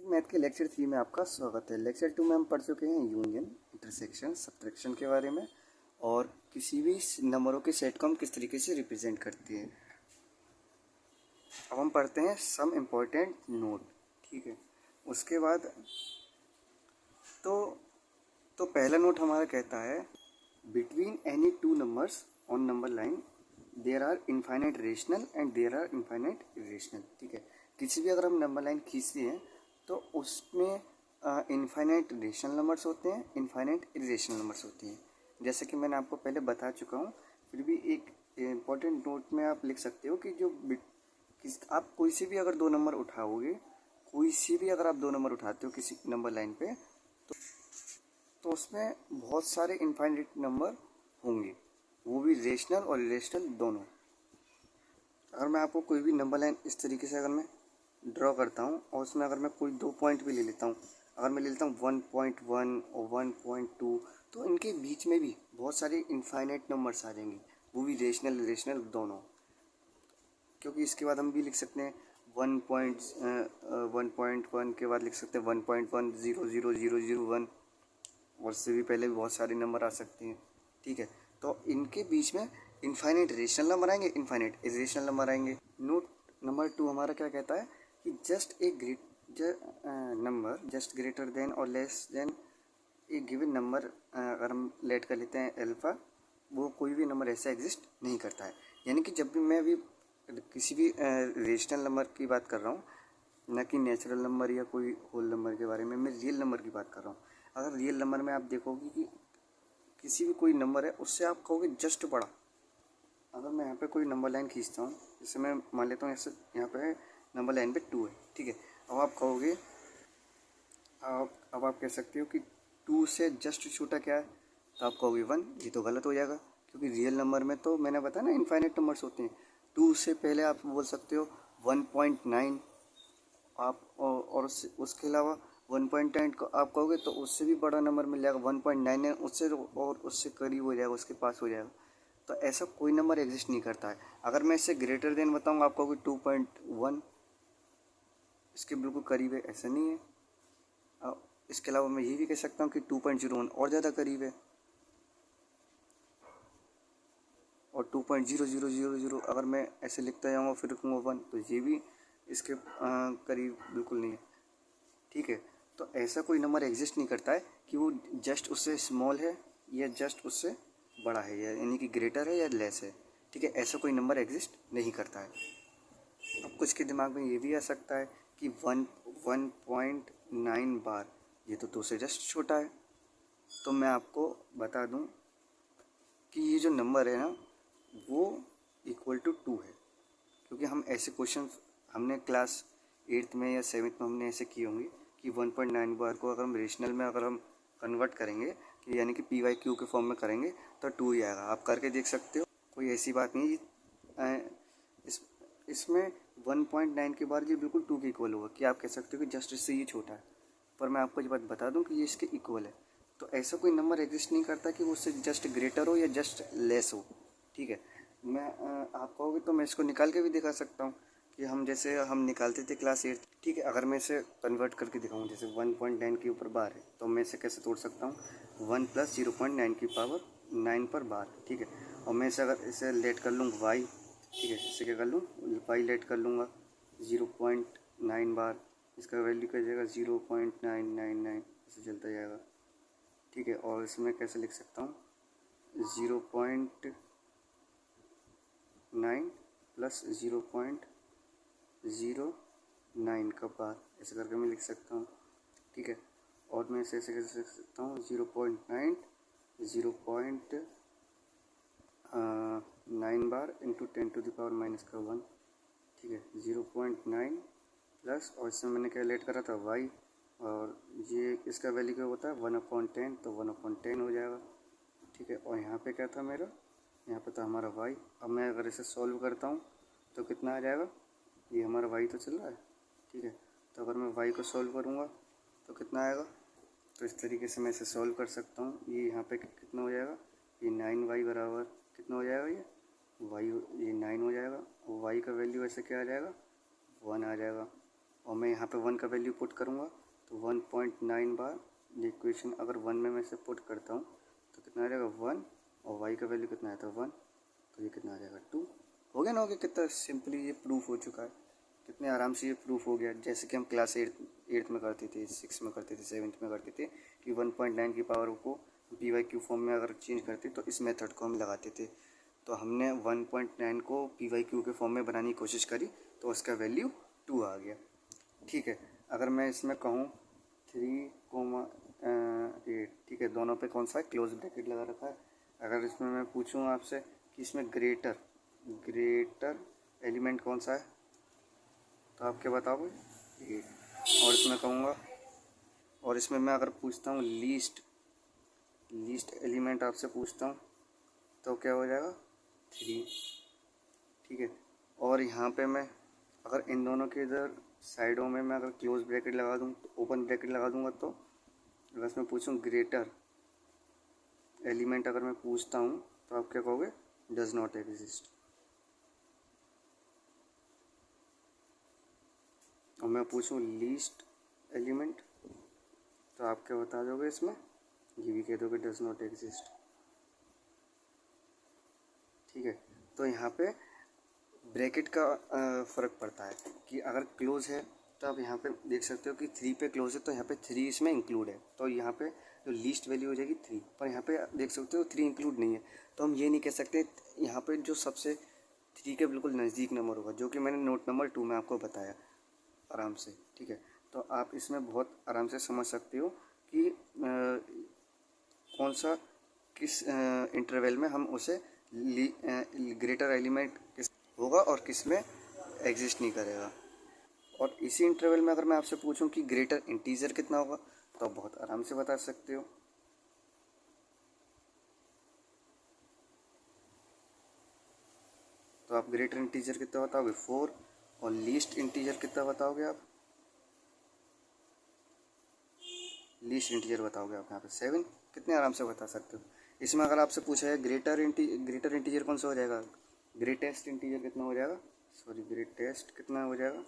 Basic math के lecture 3 में आपका स्वागत है। लेक्चर 2 में हम पढ़ चुके हैं यूनियन, इंटरसेक्शन, सब्ट्रैक्शन के बारे में और किसी भी नंबरों के सेट को हम किस तरीके से रिप्रेजेंट करते हैं। अब हम पढ़ते हैं सम इम्पोर्टेंट नोट। ठीक है, उसके बाद तो पहला नोट हमारा कहता है between any two numbers on number line there are infinite rational and there are infinite irrational. ठीक है, किसी भी अगर हम नंबर लाइन खींचते हैं तो उसमें इनफाइनाइट रेशनल नंबर्स होते हैं, इनफाइनाइट इरेशनल नंबर्स होते हैं। जैसे कि मैंने आपको पहले बता चुका हूँ, फिर भी एक इम्पॉर्टेंट नोट में आप लिख सकते हो कि जो आप कोई सी भी अगर दो नंबर उठाओगे, कोई सी भी अगर आप दो नंबर उठाते हो किसी नंबर लाइन पे तो उसमें बहुत सारे इनफाइनाइट नंबर होंगे, वो भी रेशनल और इरेशनल दोनों। अगर मैं आपको कोई भी नंबर लाइन इस तरीके से अगर मैं ड्रॉ करता हूँ और उसमें अगर मैं कोई 2 पॉइंट भी ले लेता हूँ, अगर मैं ले लेता हूँ 1.1 और 1.2, तो इनके बीच में भी बहुत सारे इनफाइनाइट नंबर्स आ जाएंगे, वो भी रेशनल इरेशनल दोनों। क्योंकि इसके बाद हम भी लिख सकते हैं 1.1 के बाद लिख सकते हैं 1.1000001 और उससे भी पहले भी बहुत सारे नंबर आ सकते हैं। ठीक है, तो इनके बीच में इनफाइनाइट रेशनल नंबर आएंगे, इनफाइनाइट इरेशनल नंबर आएंगे। नोट नंबर 2 हमारा क्या कहता है कि just a number just greater than और लेस देन ए गिवन नंबर, अगर हम लेट कर लेते हैं अल्फ़ा, वो कोई भी नंबर ऐसा एग्जिस्ट नहीं करता है। यानी कि जब भी मैं अभी किसी भी रेशनल नंबर की बात कर रहा हूँ, न कि नेचुरल नंबर या कोई होल नंबर के बारे में, मैं रियल नंबर की बात कर रहा हूँ। अगर रियल नंबर में आप देखोगे कि किसी भी कोई नंबर है उससे आप कहोगे जस्ट बड़ा। अगर मैं यहाँ पे कोई नंबर लाइन खींचता हूँ, जैसे मैं मान लेता हूँ ऐसे यहाँ पे नंबर लाइन पे 2 है। ठीक है, अब आप कहोगे, अब आप कह सकते हो कि 2 से जस्ट छोटा क्या है, तो आप कहोगे 1। ये तो गलत हो जाएगा, क्योंकि रियल नंबर में तो मैंने बताया ना इनफाइनाइट नंबर्स होते हैं। 2 से पहले आप बोल सकते हो 1.9, आप और उसके अलावा 1.9 को आप कहोगे तो उससे भी बड़ा नंबर मिल जाएगा, 1.99 उससे और उससे करीब हो जाएगा, उसके पास हो जाएगा। तो ऐसा कोई नंबर एग्जिस्ट नहीं करता है। अगर मैं इससे ग्रेटर देन बताऊँगा, आप कहोगे 2.1 इसके बिल्कुल करीब है, ऐसा नहीं है। इसके अलावा मैं ये भी कह सकता हूँ कि 2.01 और ज़्यादा करीब है, और 2.0000 अगर मैं ऐसे लिखता जाऊँगा फिर लिखूँगा 1, तो ये भी इसके करीब बिल्कुल नहीं है। ठीक है, तो ऐसा कोई नंबर एग्जिस्ट नहीं करता है कि वो जस्ट उससे स्मॉल है या जस्ट उससे बड़ा है, यानी कि ग्रेटर है या लेस है। ठीक है, ऐसा कोई नंबर एग्जिस्ट नहीं करता है। अब कुछ के दिमाग में ये भी आ सकता है कि 1.9 बार, ये तो 2 से जस्ट छोटा है। तो मैं आपको बता दूं कि ये जो नंबर है ना, वो इक्वल टू 2 है, क्योंकि हम ऐसे क्वेश्चन हमने क्लास 8th में या 7th में हमने ऐसे किए होंगे कि 1.9 बार को अगर हम रेशनल में अगर हम कन्वर्ट करेंगे, कि यानी कि PYQ के फॉर्म में करेंगे, तो 2 ही आएगा। आप करके देख सकते हो, कोई ऐसी बात नहीं है। इसमें 1.9 के बाद ये बिल्कुल 2 के इक्वल होगा, कि आप कह सकते हो कि जस्ट इससे ये छोटा है, पर मैं आपको ये बात बता दूं कि ये इसके इक्वल है। तो ऐसा कोई नंबर एग्जिस्ट नहीं करता कि वो उससे जस्ट ग्रेटर हो या जस्ट लेस हो। ठीक है, मैं आप कहोगे तो मैं इसको निकाल के भी दिखा सकता हूँ कि हम जैसे हम निकालते थे क्लास 8। ठीक है, अगर मैं इसे कन्वर्ट करके दिखाऊँ, जैसे 1.9 के ऊपर बार है, तो मैं इसे कैसे तोड़ सकता हूँ, 1 + 0.9 की पावर 9 पर बार। ठीक है, और मैं इसे अगर इसे लेट कर लूँ y, ठीक है, इससे क्या कर लूँ, y लेट कर लूँगा 0.9 बार, इसका वैल्यू क्या जाएगा 0.999, ऐसे चलता जाएगा। ठीक है, और इसमें कैसे लिख सकता हूँ 0.9 + 0.09 का बार, ऐसे करके मैं लिख सकता हूँ। ठीक है, और मैं इसे ऐसे कैसे लिख सकता हूँ 0.9 0.9 बार इंटू 10⁻⁻1। ठीक है, 0.9 प्लस, और इसमें मैंने क्या लेट करा था y, और ये इसका वैल्यू क्या होता है 1/10, तो 1/10 हो जाएगा। ठीक है, और यहाँ पे क्या था मेरा, यहाँ पे था हमारा y। अब मैं अगर इसे सॉल्व करता हूँ तो कितना आ जाएगा, ये हमारा y तो चल रहा है। ठीक है, तो अगर मैं y को सॉल्व करूँगा तो कितना आएगा, तो इस तरीके से मैं इसे सॉल्व कर सकता हूँ। ये यहाँ पे कितना हो जाएगा, ये 9y बराबर कितना हो जाएगा, ये y, ये 9 हो जाएगा, और y का वैल्यू ऐसे क्या आ जाएगा 1 आ जाएगा। और मैं यहाँ पे 1 का वैल्यू पुट करूँगा तो 1.9 बार इक्वेशन अगर 1 में मैं इसे पुट करता हूँ तो कितना आ जाएगा 1, और y का वैल्यू कितना आया था 1, तो ये कितना आ जाएगा 2। हो गया ना, हो गया। कितना सिंपली ये प्रूफ हो चुका है, कितने आराम से ये प्रूफ हो गया। जैसे कि हम क्लास 8 में करते थे, 6 में करते थे, 7th में करते थे कि 1.9 की पावर को PYQ फॉर्म में अगर चेंज करते तो इस मेथड को हम लगाते थे। तो हमने 1.9 को PYQ के फॉर्म में बनाने की कोशिश करी तो उसका वैल्यू 2 आ गया। ठीक है, अगर मैं इसमें कहूँ 3,8, ठीक है, दोनों पे कौन सा है, क्लोज ब्रैकेट लगा रखा है। अगर इसमें मैं पूछूँ आपसे कि इसमें ग्रेटर एलिमेंट कौन सा है तो आप क्या बताओगे 8। और इसमें कहूँगा, और इसमें मैं अगर पूछता हूँ लीस्ट एलिमेंट आपसे पूछता हूँ तो क्या हो जाएगा 3। ठीक है, और यहाँ पे मैं अगर इन दोनों के इधर साइडों में मैं अगर क्लोज ब्रैकेट लगा दूँ तो ओपन ब्रैकेट लगा दूँगा, तो अगर इसमें पूछूँ ग्रेटर एलिमेंट अगर मैं पूछता हूँ तो आप क्या कहोगे डज नॉट एग्जिस्ट। और मैं पूछूँ लीस्ट एलिमेंट तो आप क्या बता दोगे, इसमें ये भी कह दोगे डज नॉट एग्जिस्ट। ठीक है, तो यहाँ पे ब्रैकेट का फ़र्क पड़ता है कि अगर क्लोज है तो आप यहाँ पे देख सकते हो कि 3 पे क्लोज है तो यहाँ पे 3 इसमें इंक्लूड है, तो यहाँ पे जो लीस्ट वैल्यू हो जाएगी 3, पर यहाँ पे देख सकते हो 3 इंक्लूड नहीं है। तो हम ये नहीं कह सकते, यहाँ पे जो सबसे 3 के बिल्कुल नज़दीक नंबर होगा, जो कि मैंने नोट नंबर 2 में आपको बताया आराम से। ठीक है, तो आप इसमें बहुत आराम से समझ सकते हो कि कौन सा किस इंटरवल में हम उसे ग्रेटर एलिमेंट किस होगा और किस में एग्जिस्ट नहीं करेगा। और इसी इंटरवल में अगर मैं आपसे पूछूं कि ग्रेटर इंटीजर कितना होगा तो आप बहुत आराम से बता सकते हो। तो आप ग्रेटर इंटीजर कितना बताओगे 4, और लीस्ट इंटीजर कितना बताओगे आप, लीस्ट इंटीजर बताओगे आप यहाँ पे 7। कितने आराम से बता सकते हो। इसमें अगर आपसे पूछा है ग्रेटर इंटीजर कौन सा हो जाएगा, ग्रेटेस्ट इंटीजर कितना हो जाएगा, सॉरी ग्रेटेस्ट कितना हो जाएगा,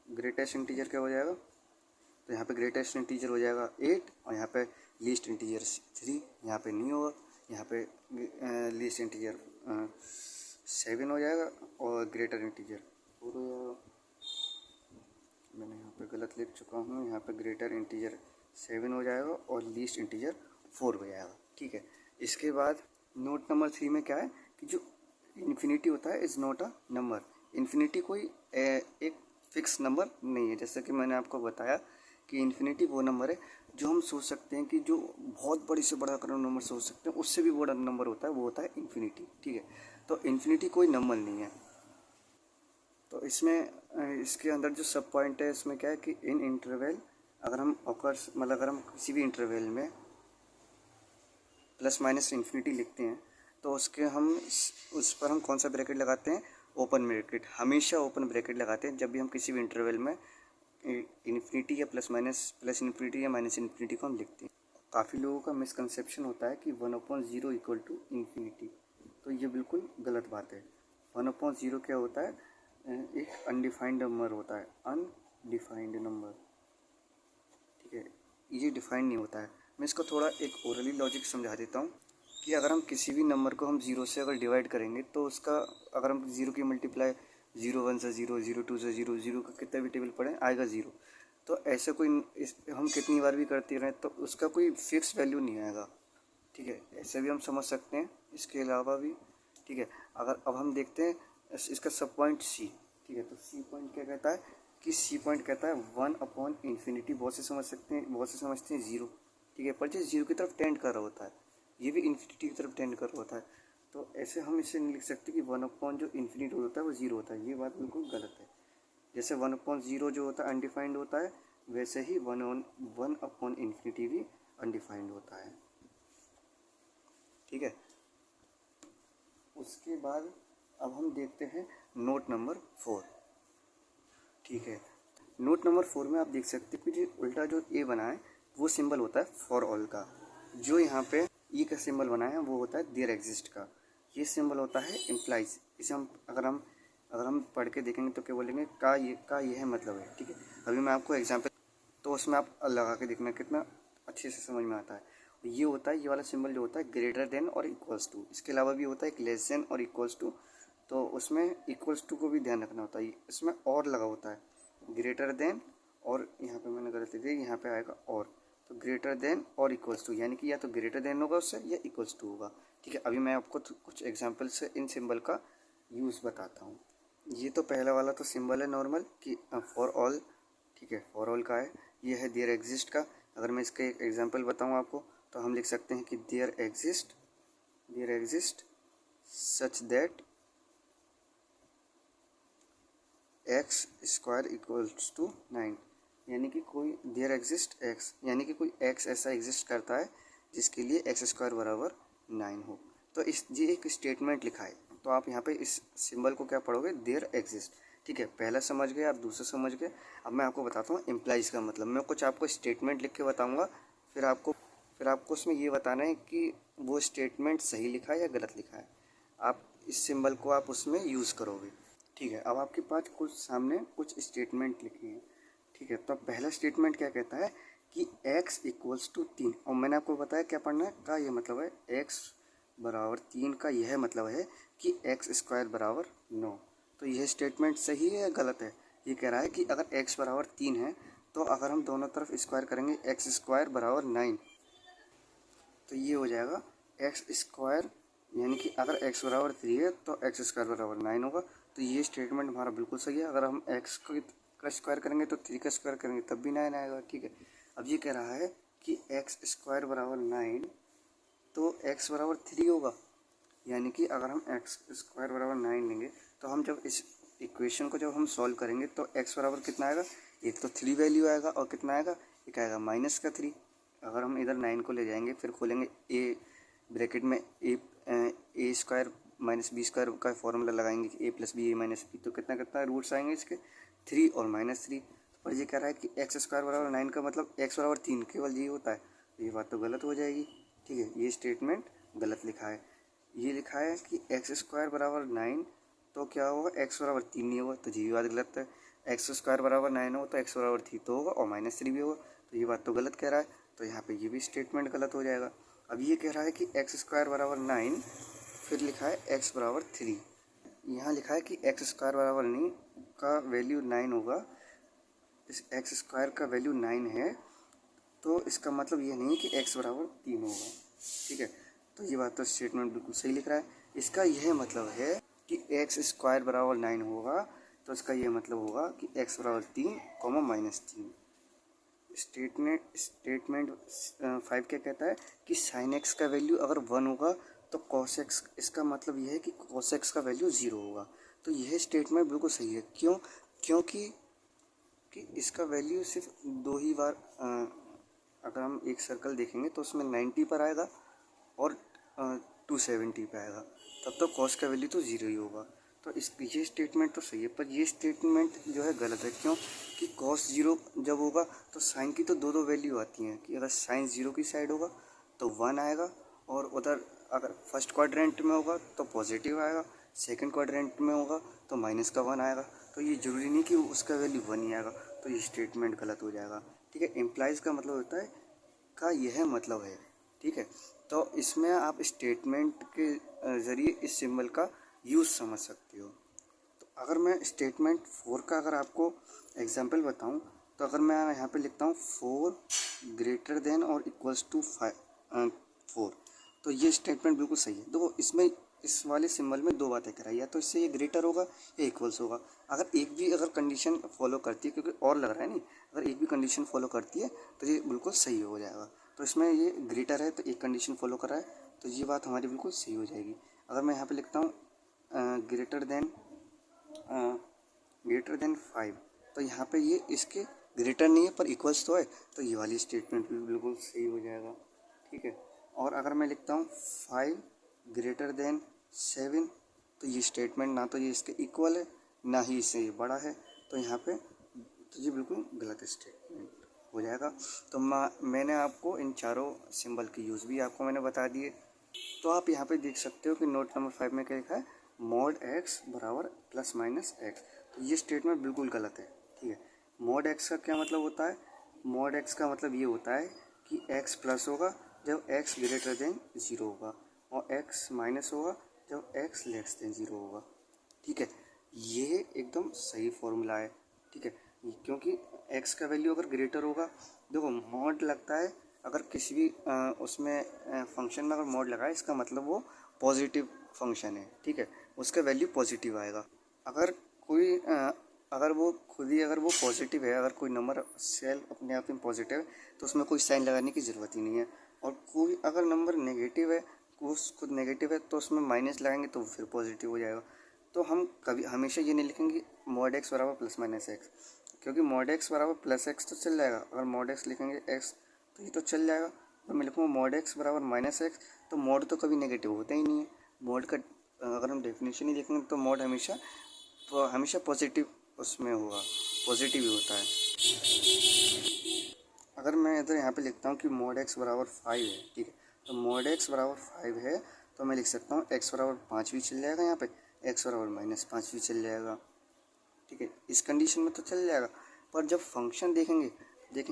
ग्रेटेस्ट इंटीजर क्या हो जाएगा, तो यहाँ पे ग्रेटेस्ट इंटीजर हो जाएगा 8, और यहाँ पे लीस्ट इंटीजर 3, यहाँ पे नहीं होगा, यहाँ पे लीस्ट इंटीजर 7 हो जाएगा और ग्रेटर इंटीजर 4 हो जाएगा। मैंने यहाँ पे गलत लिख चुका हूँ, यहाँ पे ग्रेटर इंटीजर 7 हो जाएगा और लीस्ट इंटीजर 4 हो जाएगा। ठीक है, इसके बाद नोट नंबर 3 में क्या है कि जो इन्फिनिटी होता है is not a number. Infinity कोई एक फिक्स नंबर नहीं है। जैसे कि मैंने आपको बताया कि इन्फिनिटी वो नंबर है जो हम सोच सकते हैं कि जो बहुत बड़ी से बड़ा करोड़ नंबर सोच सकते हैं, उससे भी बड़ा नंबर होता है, वो होता है इन्फिनिटी। ठीक है, तो इन्फिनिटी कोई नंबर नहीं है। तो इसमें इसके अंदर जो सब पॉइंट है इसमें क्या है कि इन इंटरवल अगर हम ऑकर्स मतलब अगर हम किसी भी इंटरवल में प्लस माइनस इन्फिनिटी लिखते हैं तो उसके हम उस पर हम कौन सा ब्रैकेट लगाते हैं, ओपन ब्रैकेट। हमेशा ओपन ब्रैकेट लगाते हैं जब भी हम किसी भी इंटरवल में इन्फिनिटी या प्लस इन्फिनिटी या माइनस इन्फिनिटी को हम लिखते हैं। काफ़ी लोगों का मिसकंसेप्शन होता है कि 1/0 इक्वल टू इन्फिनिटी, तो ये बिल्कुल गलत बात है। 1/0 क्या होता है, एक अनडिफाइंड नंबर होता है, अनडिफाइंड नंबर। ठीक है, ये डिफाइंड नहीं होता है। मैं इसको थोड़ा एक ओरली लॉजिक समझा देता हूँ कि अगर हम किसी भी नंबर को हम 0 से अगर डिवाइड करेंगे तो उसका अगर हम 0 की मल्टीप्लाई 0 1 से 0, 0 2 से 0, 0 का कितना भी टेबल पढ़ें आएगा 0। तो ऐसे कोई हम कितनी बार भी करते रहें तो उसका कोई फिक्स वैल्यू नहीं आएगा। ठीक है, ऐसे भी हम समझ सकते हैं। इसके अलावा भी ठीक है, अगर अब हम देखते हैं इसका सब पॉइंट सी। ठीक है, तो सी पॉइंट क्या कहता है कि सी पॉइंट कहता है 1/इन्फिनिटी। बहुत से समझ सकते हैं, बहुत से समझते हैं 0। ठीक है, पर जो 0 की तरफ टेंड कर रहा होता है, ये भी इन्फिनिटी की तरफ टेंड कर रहा होता है। तो ऐसे हम इसे नहीं लिख सकते कि 1/, जो इन्फिनिटी होता है वो 0 होता है। ये बात बिल्कुल गलत है। जैसे 1/0 जो होता है अनडिफाइंड होता है, वैसे ही 1/इन्फिनिटी भी अनडिफाइंड होता है। ठीक है, उसके बाद अब हम देखते हैं नोट नंबर 4। ठीक है, नोट नंबर 4 में आप देख सकते हैं कि जो उल्टा जो ए बना है वो सिंबल होता है फॉर ऑल का। जो यहाँ पे ई का सिंबल बना है वो होता है देयर एग्जिस्ट का। ये सिंबल होता है इम्प्लाइज। इसे हम अगर हम अगर हम पढ़ के देखेंगे तो क्या बोलेंगे, का यह मतलब है। ठीक है, अभी मैं आपको एग्जाम्पल, तो उसमें आप लगा के देखना कितना अच्छे से समझ में आता है। ये होता है, ये वाला सिंबल जो होता है ग्रेटर देन और इक्वल्स टू। इसके अलावा भी होता है एक लेस देन और इक्वल्स टू, तो उसमें इक्वल्स टू को भी ध्यान रखना होता है। इसमें और लगा होता है, ग्रेटर देन, और यहाँ पे मैंने गलती दी, यहाँ पे आएगा और, तो ग्रेटर देन और इक्वल्स टू, यानी कि या तो ग्रेटर देन होगा उससे या इक्वल्स टू होगा। ठीक है, अभी मैं आपको कुछ एग्जाम्पल से इन सिंबल का यूज़ बताता हूँ। ये तो पहला वाला तो सिंबल है नॉर्मल कि फॉर ऑल। ठीक है, फॉर ऑल का है। ये है देयर एग्जिस्ट का। अगर मैं इसका एक एग्जांपल बताऊं आपको, तो हम लिख सकते हैं कि there exist such that x square equals to 9, यानी कि कोई देयर एग्जिस्ट एक्स, यानी कि कोई एक्स ऐसा एग्जिस्ट करता है जिसके लिए एक्स स्क्वायर बराबर 9 हो। तो ये एक स्टेटमेंट लिखा है, तो आप यहाँ पे इस सिंबल को क्या पढ़ोगे, देयर एग्जिस्ट। ठीक है, पहला समझ गए आप, दूसरा समझ गए। अब मैं आपको बताता हूँ इम्प्लाइज का मतलब। मैं कुछ आपको स्टेटमेंट लिख के बताऊँगा, फिर आपको उसमें ये बताना है कि वो स्टेटमेंट सही लिखा है या गलत लिखा है। आप इस सिंबल को आप उसमें यूज़ करोगे। ठीक है, अब आपके पास कुछ सामने कुछ स्टेटमेंट लिखे हैं। ठीक है, तो पहला स्टेटमेंट क्या कहता है कि x इक्वल्स टू 3, और मैंने आपको बताया क्या पढ़ना है, का ये मतलब है x बराबर 3 का यह मतलब है कि एक्स स्क्वायर बराबर 9। तो यह स्टेटमेंट सही है या गलत है? ये कह रहा है कि अगर x बराबर 3 है, तो अगर हम दोनों तरफ स्क्वायर करेंगे एक्स स्क्वायर बराबर 9, तो ये हो जाएगा एक्स स्क्वायर, यानी कि अगर x बराबर 3 है तो एक्स स्क्वायर बराबर 9 होगा। तो ये स्टेटमेंट हमारा बिल्कुल सही है। अगर हम x का स्क्वायर करेंगे तो 3 का स्क्वायर करेंगे तब भी 9 आएगा। ठीक है, अब ये कह रहा है कि एक्स स्क्वायर बराबर 9, तो x बराबर 3 होगा, यानी कि अगर हम एक्स स्क्वायर बराबर 9 लेंगे, तो हम जब इस इक्वेशन को जब हम सॉल्व करेंगे तो x बराबर कितना आएगा, एक तो 3 वैल्यू आएगा और कितना आएगा, एक आएगा माइनस का 3। अगर हम इधर 9 को ले जाएंगे, फिर खोलेंगे ए ब्रैकेट में ए स्क्वायर माइनस बी स्क्वायर का फॉर्मूला लगाएंगे कि ए प्लस बी ए माइनस बी, तो कितना कितना रूट्स आएंगे इसके, 3 और -3। पर ये कह रहा है कि एक्स स्क्वायर बराबर 9 का मतलब x बराबर 3 केवल ये होता है, तो ये बात तो गलत हो जाएगी। ठीक है, ये स्टेटमेंट गलत लिखा है। ये लिखा है कि एक्स स्क्वायर बराबर 9, तो क्या होगा, एक्स बराबर 3 नहीं होगा, तो ये भी बात गलत है। एक्स स्क्वायर बराबर 9 हो तो एक्स बराबर 3 तो होगा और -3 भी होगा, तो ये बात तो गलत कह रहा है, तो यहाँ पे ये भी स्टेटमेंट गलत हो जाएगा। अब ये कह रहा है कि एक्स स्क्वायर बराबर 9, फिर लिखा है एक्स बराबर 3। यहाँ लिखा है कि एक्स स्क्वायर बराबर नहीं का वैल्यू 9 होगा, इस एक्स स्क्वायर का वैल्यू 9 है, तो इसका मतलब ये नहीं है कि x बराबर 3 होगा। ठीक है, तो ये बात तो स्टेटमेंट बिल्कुल सही लिख रहा है। इसका यह मतलब है कि एक्स स्क्वायर बराबर 9 होगा, तो इसका यह मतलब होगा कि x बराबर 3 कॉमा -3। स्टेटमेंट 5 क्या कहता है कि साइन एक्स का वैल्यू अगर 1 होगा तो कॉस एक्स, इसका मतलब यह है कि कॉस एक्स का वैल्यू 0 होगा। तो यह स्टेटमेंट बिल्कुल सही है। क्योंकि इसका वैल्यू सिर्फ 2 ही बार, अगर हम एक सर्कल देखेंगे तो उसमें 90 पर आएगा और 270 पे आएगा, तब तो कॉस का वैल्यू तो 0 ही होगा। तो ये स्टेटमेंट तो सही है, पर ये स्टेटमेंट जो है गलत है। क्यों कि कॉस 0 जब होगा तो साइन की तो दो वैल्यू आती हैं, कि अगर साइन 0 की साइड होगा तो 1 आएगा, और उधर अगर फर्स्ट क्वाड्रेंट में होगा तो पॉजिटिव आएगा, सेकंड क्वाड्रेंट में होगा तो माइनस का 1 आएगा। तो ये ज़रूरी नहीं कि उसका वैल्यू 1 ही आएगा, तो ये स्टेटमेंट गलत हो जाएगा। ठीक है, इम्प्लाइज का मतलब होता है का यह मतलब है। ठीक है, तो इसमें आप स्टेटमेंट के ज़रिए इस सिंबल का यूज़ समझ सकते हो। तो अगर मैं स्टेटमेंट 4 का अगर आपको एग्जांपल बताऊं, तो अगर मैं यहाँ पे लिखता हूँ 4 ग्रेटर देन और इक्वल्स टू 4, तो ये स्टेटमेंट बिल्कुल सही है। देखो इसमें इस वाले सिंबल में दो बातें कराई, या तो इससे ये ग्रेटर होगा या इक्वल्स होगा। अगर कंडीशन फॉलो करती है, क्योंकि और लग रहा है नहीं, अगर एक भी कंडीशन फॉलो करती है तो ये बिल्कुल सही हो जाएगा। तो इसमें ये ग्रेटर है तो एक कंडीशन फॉलो कर रहा है, तो ये बात हमारी बिल्कुल सही हो जाएगी। अगर मैं यहाँ पे लिखता हूँ ग्रेटर देन 5, तो यहाँ पे ये इसके ग्रेटर नहीं है पर इक्वल्स तो है, तो ये वाली स्टेटमेंट भी बिल्कुल सही हो जाएगा। ठीक है, और अगर मैं लिखता हूँ 5 ग्रेटर देन 7, तो ये स्टेटमेंट ना तो ये इसके इक्वल है ना ही इससे ये बड़ा है, तो यहाँ पे तो ये बिल्कुल गलत स्टेटमेंट हो जाएगा। तो मैंने आपको इन चारों सिंबल के यूज़ भी आपको मैंने बता दिए। तो आप यहाँ पे देख सकते हो कि नोट नंबर 5 में क्या लिखा है, मॉड एक्स बराबर प्लस माइनस एक्स, तो ये स्टेटमेंट बिल्कुल गलत है। ठीक है, मॉड एक्स का क्या मतलब होता है? मॉड एक्स का मतलब ये होता है कि एक्स प्लस होगा जब एक्स ग्रेटर देन ज़ीरो होगा, और एक्स माइनस होगा जब एक्स लेस देन ज़ीरो होगा। ठीक है, ये एकदम सही फॉर्मूला है। ठीक है, क्योंकि एक्स का वैल्यू अगर ग्रेटर होगा, देखो मॉड लगता है अगर किसी भी उसमें फंक्शन में अगर मॉड लगा है, इसका मतलब वो पॉजिटिव फंक्शन है। ठीक है, उसका वैल्यू पॉजिटिव आएगा। अगर कोई अगर वो खुद ही अगर वो पॉजिटिव है, अगर कोई नंबर सेल्फ अपने आप में पॉजिटिव है, तो उसमें कोई साइन लगाने की ज़रूरत ही नहीं है। और कोई अगर नंबर नेगेटिव है, वो खुद नेगेटिव है, तो उसमें माइनस लगाएंगे तो फिर पॉजिटिव हो जाएगा। तो हम कभी हमेशा ये नहीं लिखेंगे मॉड एक्स बराबर प्लस माइनस एक्स, क्योंकि मॉड एक्स बराबर प्लस एक्स तो चल जाएगा। अगर मॉड एक्स लिखेंगे एक्स तो ये तो चल जाएगा, और मैं लिखूँगा मॉड एक्स बराबर माइनस एक्स, तो मॉड तो कभी नेगेटिव होता ही नहीं है। मॉड का अगर हम डेफिनेशन ही लिखेंगे तो मॉड हमेशा पॉजिटिव उसमें होगा, पॉजिटिव ही होता है। अगर मैं इधर यहाँ पे लिखता हूँ कि मॉड एक्स बराबर 5 है, ठीक है, तो मॉड एक्स बराबर 5 है, तो मैं लिख सकता हूँ एक्स बराबर 5 भी चल जाएगा, यहाँ पे एक्स बराबर -5 भी चल जाएगा। ठीक है, इस कंडीशन में तो चल जाएगा। पर जब फंक्शन देखेंगे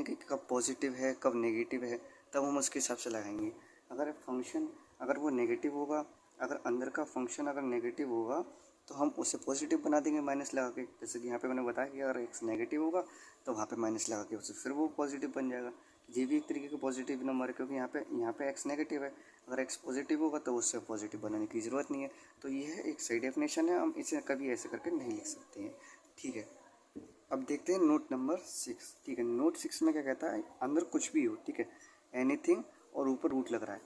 कि कब पॉजिटिव है कब नेगेटिव है, तब हम उसके हिसाब से लगाएंगे। अगर फंक्शन अगर वो नेगेटिव होगा, अगर अंदर का फंक्शन अगर नेगेटिव होगा, तो हम उसे पॉजिटिव बना देंगे माइनस लगा के। जैसे कि यहाँ पे मैंने बताया कि अगर एक्स नेगेटिव होगा तो वहाँ पे माइनस लगा के उसे फिर वो पॉजिटिव बन जाएगा। ये भी एक तरीके का पॉजिटिव नंबर है, क्योंकि यहाँ पे एक्स नेगेटिव है, अगर एक्स पॉजिटिव होगा तो उससे पॉजिटिव बनाने की ज़रूरत नहीं है। तो ये एक सही डेफिनेशन है, हम इसे कभी ऐसे करके नहीं लिख सकते हैं। ठीक है, अब देखते हैं नोट नंबर 6। ठीक है, नोट 6 में क्या कहता है, अंदर कुछ भी हो, ठीक है, एनीथिंग और ऊपर रूट लग रहा है।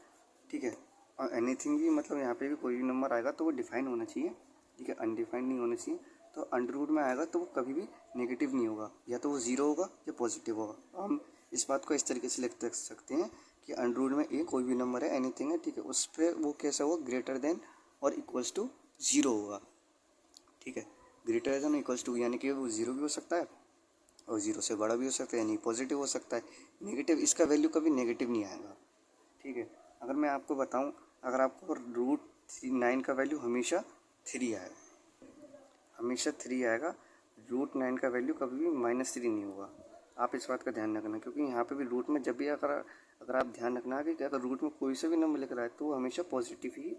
ठीक है, और एनीथिंग भी मतलब यहाँ पे भी कोई भी नंबर आएगा तो वो डिफाइन होना चाहिए। ठीक है, अनडिफाइंड नहीं होना चाहिए। तो अंडर रूट में आएगा तो वो कभी भी नेगेटिव नहीं होगा, या तो वो ज़ीरो होगा या पॉजिटिव होगा। हम इस बात को इस तरीके से लिख सकते हैं कि अंडर रूट में ए कोई भी नंबर है, एनीथिंग है, ठीक है, उस पर वो कैसा होगा, ग्रेटर देन और इक्वल्स टू ज़ीरो होगा। ठीक है, ग्रेटर देन इक्वल्स टू यानी कि वो ज़ीरो भी हो सकता है और ज़ीरो से बड़ा भी हो सकता है, यानी पॉजिटिव हो सकता है। नेगेटिव, इसका वैल्यू कभी नेगेटिव नहीं आएगा। ठीक है, अगर मैं आपको बताऊं, अगर आपको √9 का वैल्यू हमेशा 3 आएगा, हमेशा 3 आएगा, √9 का वैल्यू कभी भी -3 नहीं होगा। आप इस बात का ध्यान रखना, क्योंकि यहाँ पे भी रूट में जब भी अगर आप ध्यान रखना कि अगर रूट में कोई से भी नंबर लिख रहा है तो वो हमेशा पॉजिटिव ही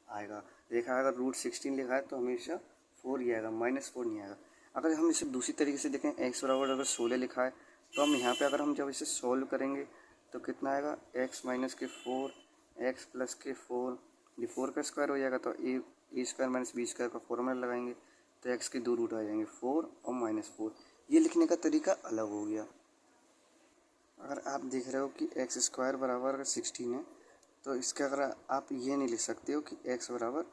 आएगा। देखा, अगर √16 लिखा है तो हमेशा 4 ही आएगा, -4 नहीं आएगा। अगर हम इसे दूसरी तरीके से देखें, एक्स बराबर अगर 16 लिखा है, तो हम यहाँ पे अगर हम जब इसे सॉल्व करेंगे तो कितना आएगा, x माइनस के 4 x प्लस के 4, ये 4 का स्क्वायर हो जाएगा, तो ए स्क्वायर माइनस बी स्क्वायर का फॉर्मूला लगाएंगे तो x के 2 रूट आ जाएंगे, 4 और -4। ये लिखने का तरीका अलग हो गया। अगर आप देख रहे हो कि एक्स स्क्वायर बराबर अगर 16 है, तो इसका अगर आप ये नहीं लिख सकते हो कि x बराबर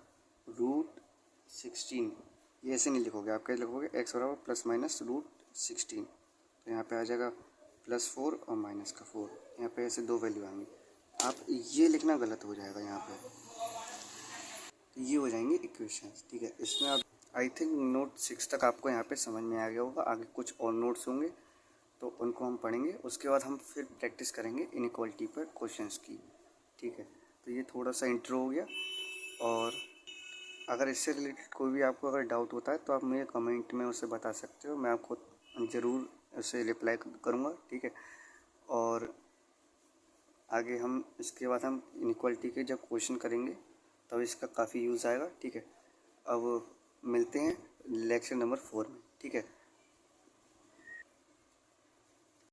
√16, ये ऐसे नहीं लिखोगे। आप क्या लिखोगे, x बराबर प्लस माइनस √16, तो यहाँ पे आ जाएगा +4 और -4, यहाँ पे ऐसे दो वैल्यू आएंगी। आप ये लिखना गलत हो जाएगा यहाँ पे, तो ये हो जाएंगे इक्वेशंस। ठीक है, इसमें आप आई थिंक नोट 6 तक आपको यहाँ पे समझ में आ गया होगा। आगे कुछ और नोट्स होंगे तो उनको हम पढ़ेंगे, उसके बाद हम फिर प्रैक्टिस करेंगे इनइक्वालिटी पर क्वेश्चंस की। ठीक है, तो ये थोड़ा सा इंट्रो हो गया, और अगर इससे रिलेटेड कोई भी आपको अगर डाउट होता है तो आप मुझे कमेंट में उसे बता सकते हो, मैं आपको ज़रूर उसे रिप्लाई करूँगा। ठीक है, और आगे हम इसके बाद हम इनइक्वालिटी के जब क्वेश्चन करेंगे तब इसका काफ़ी यूज़ आएगा। ठीक है, अब मिलते हैं लेक्चर नंबर 4 में। ठीक है।